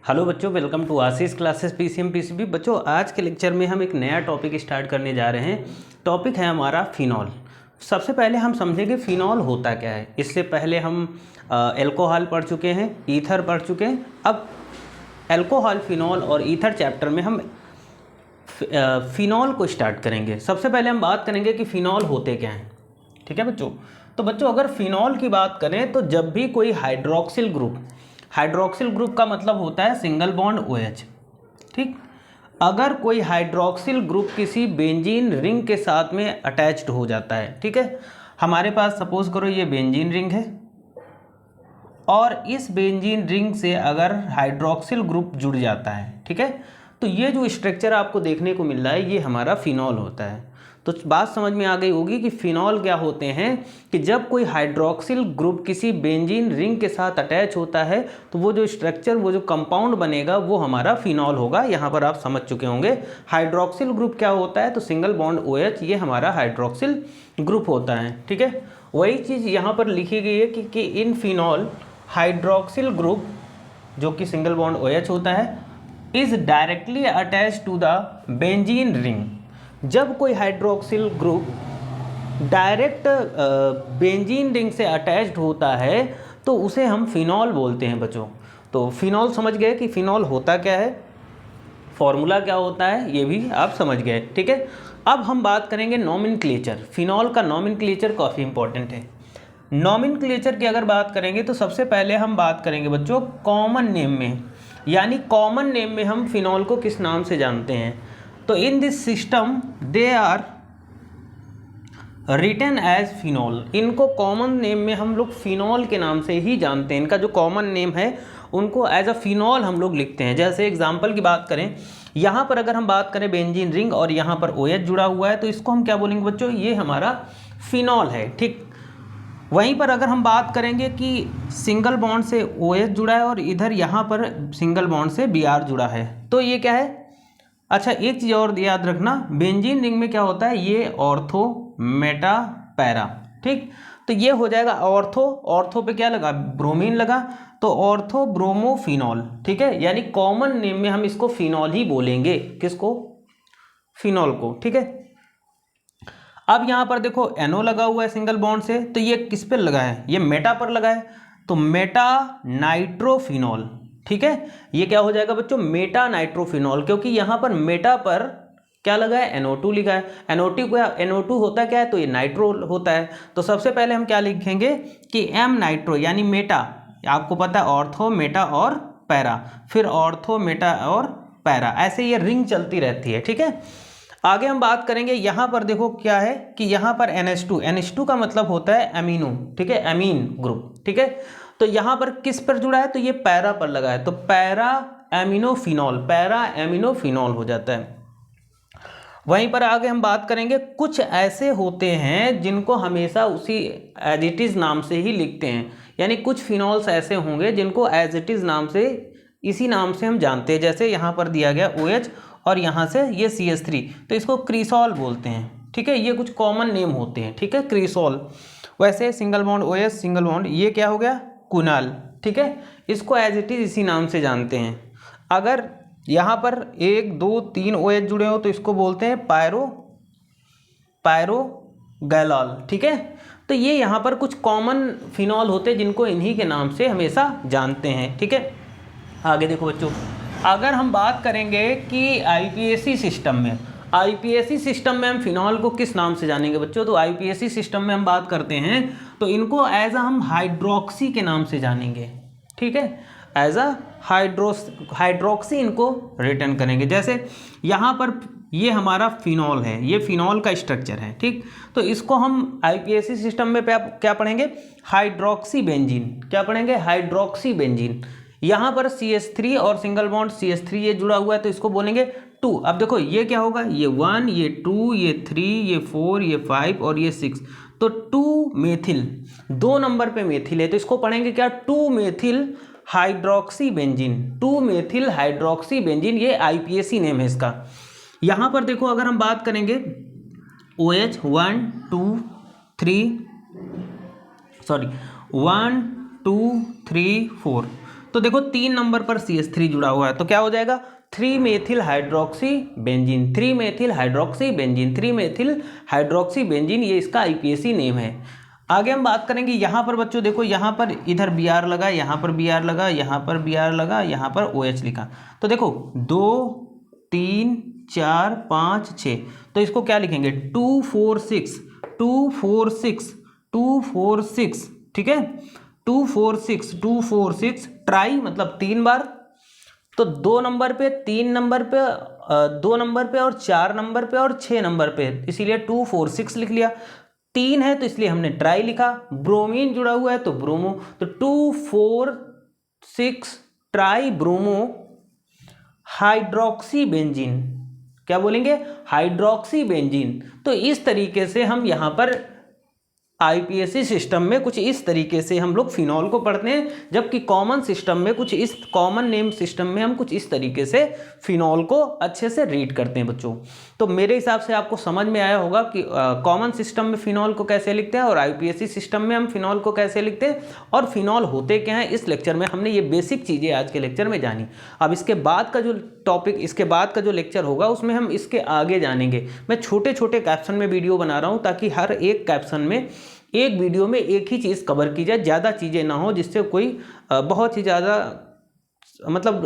Hello बच्चों, welcome to Ashish classes PCM PCB. बच्चों, आज के लेक्चर में हम एक नया टॉपिक स्टार्ट करने जा रहे हैं। टॉपिक है हमारा फिनॉल। सबसे पहले हम समझेंगे फिनॉल होता क्या है। इससे पहले हम एल्कोहल पढ़ चुके हैं, ईथर पढ़ चुके हैं। अब एल्कोहल, फिनॉल और ईथर चैप्टर में हम फिनॉल को स्टार्ट करेंगे। सबसे पहले हम बात करेंगे कि फिनॉल होते क्या हैं। ठीक है बच्चों। तो बच्चों, अगर फिनॉल की बात करें तो जब भी कोई हाइड्रोक्सिल ग्रुप का मतलब होता है सिंगल बॉन्ड OH। ठीक, अगर कोई हाइड्रोक्सिल ग्रुप किसी बेंजीन रिंग के साथ में अटैच्ड हो जाता है, ठीक है, हमारे पास सपोज करो ये बेंजीन रिंग है और इस बेंजीन रिंग से अगर हाइड्रोक्सिल ग्रुप जुड़ जाता है, ठीक है, तो ये जो स्ट्रक्चर आपको देखने को मिल रहा है ये हमारा फिनॉल होता है। तो बात समझ में आ गई होगी कि फिनॉल क्या होते हैं। कि जब कोई हाइड्रोक्सिल ग्रुप किसी बेंजीन रिंग के साथ अटैच होता है तो वो जो स्ट्रक्चर, वो जो कंपाउंड बनेगा वो हमारा फिनॉल होगा। यहाँ पर आप समझ चुके होंगे हाइड्रोक्सिल ग्रुप क्या होता है। तो सिंगल बॉन्ड OH ये हमारा हाइड्रोक्सिल ग्रुप होता है। ठीक है, वही चीज़ यहाँ पर लिखी गई है कि इन फिनॉल हाइड्रोक्सिल ग्रुप जो कि सिंगल बॉन्ड OH होता है is directly attach to the benzene ring. जब कोई hydroxyl group direct benzene ring से अटैच्ड होता है तो उसे हम फिनॉल बोलते हैं बच्चों। तो फिनॉल समझ गए कि फिनॉल होता क्या है, फॉर्मूला क्या होता है, ये भी आप समझ गए। ठीक है, अब हम बात करेंगे नॉमेनक्लेचर। फिनॉल का नॉमेनक्लेचर काफ़ी इंपॉर्टेंट है। नॉमेनक्लेचर की अगर बात करेंगे तो सबसे पहले हम बात करेंगे बच्चों कॉमन नेम में, यानी कॉमन नेम में हम फिनॉल को किस नाम से जानते हैं। तो in this system they are written as phenol. इनको कॉमन नेम में हम लोग फिनॉल के नाम से ही जानते हैं। इनका जो कॉमन नेम है उनको एज अ फिनॉल हम लोग लिखते हैं। जैसे एग्जांपल की बात करें, यहाँ पर अगर हम बात करें बेंजीन रिंग और यहाँ पर OH जुड़ा हुआ है तो इसको हम क्या बोलेंगे बच्चों, ये हमारा फिनॉल है। ठीक, वहीं पर अगर हम बात करेंगे कि सिंगल बॉन्ड से OH जुड़ा है और इधर यहाँ पर सिंगल बॉन्ड से Br जुड़ा है तो ये क्या है। अच्छा, एक चीज़ और याद रखना, बेंजीन रिंग में क्या होता है, ये ऑर्थो मेटा पैरा। ठीक, तो ये हो जाएगा ऑर्थो पे क्या लगा, ब्रोमीन लगा, तो ऑर्थो ब्रोमोफिनॉल। ठीक है, यानी कॉमन नेम में हम इसको फिनॉल ही बोलेंगे। किसको, फिनॉल को। ठीक है, अब यहाँ पर देखो NO लगा हुआ है सिंगल बॉन्ड से, तो ये किस पे लगा है, ये मेटा पर लगा है, तो मेटा नाइट्रोफिनॉल। ठीक है, ये क्या हो जाएगा बच्चों, मेटा नाइट्रोफिनॉल, क्योंकि यहाँ पर मेटा पर क्या लगा है, NO2 लिखा है। NO2 होता क्या है, तो ये नाइट्रो होता है। तो सबसे पहले हम क्या लिखेंगे कि M नाइट्रो, यानी मेटा, आपको पता है ऑर्थो मेटा और पैरा, फिर ऑर्थो मेटा और पैरा, ऐसे ये रिंग चलती रहती है। ठीक है, आगे हम बात करेंगे, यहाँ पर देखो क्या है कि यहाँ पर NH2 का मतलब होता है अमीनो। ठीक है, अमीन ग्रुप। ठीक है, तो यहाँ पर किस पर जुड़ा है, तो ये पैरा पर लगा है, तो पैरा एमिनोफिनॉल हो जाता है। वहीं पर आगे हम बात करेंगे, कुछ ऐसे होते हैं जिनको हमेशा उसी एज इट इज़ नाम से ही लिखते हैं, यानी कुछ फिनॉल्स ऐसे होंगे जिनको एज इट इज़ नाम से, इसी नाम से हम जानते हैं। जैसे यहाँ पर दिया गया OH और यहाँ से ये CH3, तो इसको क्रिसॉल बोलते हैं। ठीक है, ये कुछ कॉमन नेम होते हैं। ठीक है, क्रिसॉल। वैसे single bond OH, single bond, ये क्या हो गया, कुनाल। ठीक है, इसको एज इट इज़ इसी नाम से जानते हैं। अगर यहाँ पर 1 2 3 OH जुड़े हो तो इसको बोलते हैं पायरोगैलॉल। ठीक है, तो ये यहाँ पर कुछ कॉमन फिनॉल होते हैं जिनको इन्हीं के नाम से हमेशा जानते हैं। ठीक है, आगे देखो बच्चों, अगर हम बात करेंगे कि IPAC सिस्टम में हम फिनॉल को किस नाम से जानेंगे बच्चों, तो IPAC सिस्टम में हम बात करते हैं तो इनको एज अ हम हाइड्रोक्सी के नाम से जानेंगे। ठीक है, एज अ हाइड्रोक्सी इनको रिटर्न करेंगे। जैसे यहाँ पर ये हमारा फिनॉल है, ये फिनॉल का स्ट्रक्चर है। ठीक, तो इसको हम IPAC सिस्टम में क्या पढ़ेंगे, हाइड्रोक्सी बेंजीन। क्या पढ़ेंगे, हाइड्रोक्सी बेंजीन। यहाँ पर CH3 और सिंगल बॉन्ड CH3 ये जुड़ा हुआ है तो इसको बोलेंगे 2। अब देखो ये क्या होगा, ये 1, ये 2, ये 3, ये 4, ये 5 और ये 6, तो 2 मेथिल, 2 नंबर पे मेथिल है, तो इसको पढ़ेंगे क्या, 2 मेथिल हाइड्रोक्सी बेंजीन। ये IPAC नेम है इसका। यहाँ पर देखो अगर हम बात करेंगे OH 1 2 3 4, तो देखो 3 नंबर पर CH3 जुड़ा हुआ है, तो क्या हो जाएगा 3 methyl hydroxy benzene, 3 methyl hydroxy benzene, 3 methyl hydroxy benzene, ये इसका IPAC नेम है। आगे हम बात करेंगे यहाँ पर बच्चों, देखो यहाँ पर इधर Br लगा, यहाँ पर Br लगा, यहाँ पर Br लगा, यहाँ पर OH लिखा, तो देखो 2 3 4 5 6, तो इसको क्या लिखेंगे 2 4 6 2 4 6 2 4 6, ठीक है 2 4 6 2 4 6, ट्राई मतलब 3 बार, तो 2 नंबर पे 3 नंबर पे 2 नंबर पे और 4 नंबर पे और 6 नंबर पे, इसीलिए 2 4 6 लिख लिया। 3 है तो इसलिए हमने ट्राई लिखा, ब्रोमीन जुड़ा हुआ है तो ब्रोमो, तो 2 4 6 ट्राई ब्रोमो हाइड्रोक्सी बेंजीन, क्या बोलेंगे हाइड्रोक्सी बेंजीन। तो इस तरीके से हम यहाँ पर IPAC सिस्टम में कुछ इस तरीके से हम लोग फिनॉल को पढ़ते हैं, जबकि कॉमन सिस्टम में कुछ इस कॉमन नेम सिस्टम में हम कुछ इस तरीके से फिनॉल को अच्छे से रीड करते हैं बच्चों। तो मेरे हिसाब से आपको समझ में आया होगा कि कॉमन सिस्टम में फिनॉल को कैसे लिखते हैं और IPAC सिस्टम में हम फिनॉल को कैसे लिखते हैं और फिनॉल होते क्या हैं। इस लेक्चर में हमने ये बेसिक चीज़ें आज के लेक्चर में जानी। अब इसके बाद का जो टॉपिक, इसके बाद का जो लेक्चर होगा उसमें हम इसके आगे जानेंगे। मैं छोटे छोटे कैप्शन में वीडियो बना रहा हूँ ताकि हर एक कैप्शन में एक वीडियो में एक ही चीज़ कवर की जाए, ज़्यादा चीज़ें ना हो जिससे कोई बहुत ही ज़्यादा मतलब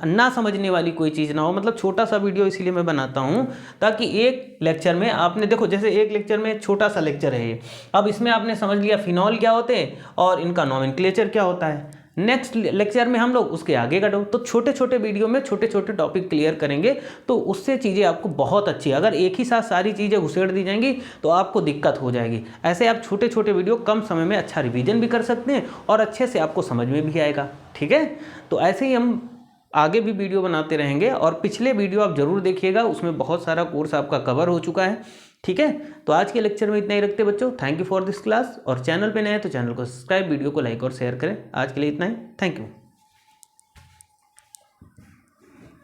ना समझने वाली कोई चीज़ ना हो। मतलब छोटा सा वीडियो इसीलिए मैं बनाता हूँ ताकि एक लेक्चर में आपने देखो, जैसे एक लेक्चर में छोटा सा लेक्चर है ये, अब इसमें आपने समझ लिया फिनॉल क्या होते हैं और इनका नोमेनक्लेचर क्या होता है। नेक्स्ट लेक्चर में हम लोग उसके आगे का तो छोटे छोटे वीडियो में छोटे छोटे टॉपिक क्लियर करेंगे, तो उससे चीज़ें आपको बहुत अच्छी, अगर एक ही साथ सारी चीज़ें घुसेड़ दी जाएंगी तो आपको दिक्कत हो जाएगी। ऐसे आप छोटे छोटे वीडियो कम समय में अच्छा रिवीजन भी कर सकते हैं और अच्छे से आपको समझ में भी आएगा, ठीक है। तो ऐसे ही हम आगे भी वीडियो बनाते रहेंगे और पिछले वीडियो आप ज़रूर देखिएगा, उसमें बहुत सारा कोर्स आपका कवर हो चुका है, ठीक है। तो आज के लेक्चर में इतना ही रखते बच्चों। Thank you for this class, और चैनल पे नए हैं तो चैनल को सब्सक्राइब, वीडियो को लाइक और शेयर करें। आज के लिए इतना ही, थैंक यू।